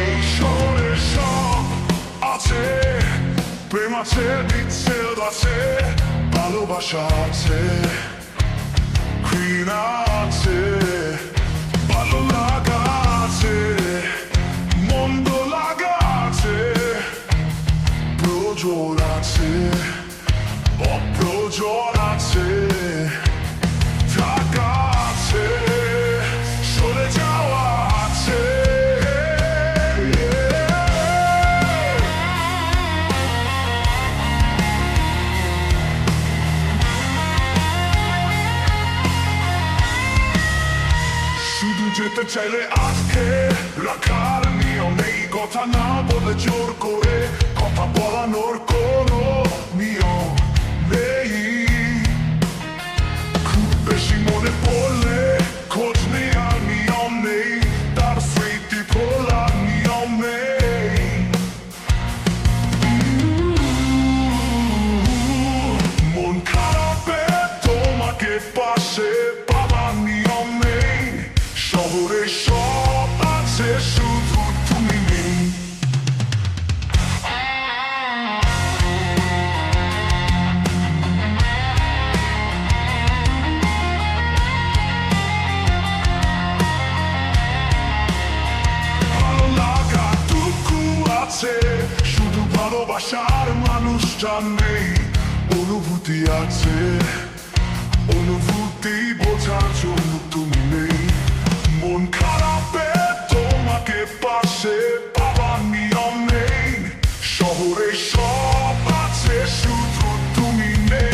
এই শহরে সব আছে, প্রেম আছে, বিচ্ছেদ আছে, ভালোবাসা আছে, ঘৃণা আছে, ভালো লাগা আছে, মন্দ লাগা আছে, প্রয়োজন আছে, অপ্রয়োজন আছে, থাকা আছে, সরে যাওয়া আছে। শুধু যেতে চাইলে আজকে রাখার নিয়ম নেই, কথা না বলে জোর করে কথা বলানোর কোনো নিয়ম নেই। খুব বেশি মনে পড়লে খোঁজ নেওয়ার নিয়ম নেই, তার স্মৃতি ভোলার নিয়ম নেই। মন খারাপে তোমাকে পাশে পাবার নিয়ম নেই, শহরে সব আছে, শুধু তুমি নেই। ভালো লাগাটুকু আছে, শুধু ভালোবাসার মানুষটা নেই। অনুভূতি আছে, অনুভূতি বোঝার জন্য তুমি নেই। মন খারাপে তোমাকে পাশে পাবার নিয়ম নেই, শহরে সব আছে, শুধু তুমি নেই।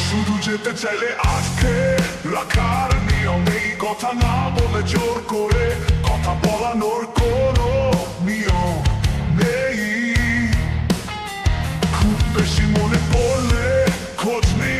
শুধু যেতে চাইলে আজকে রাখার নিয়ম নেই, কথা না বলে জোর করে কথা বলানোর কোনো নিয়ম নেই। খুব বেশি মনে পড়লে খোঁজ নেই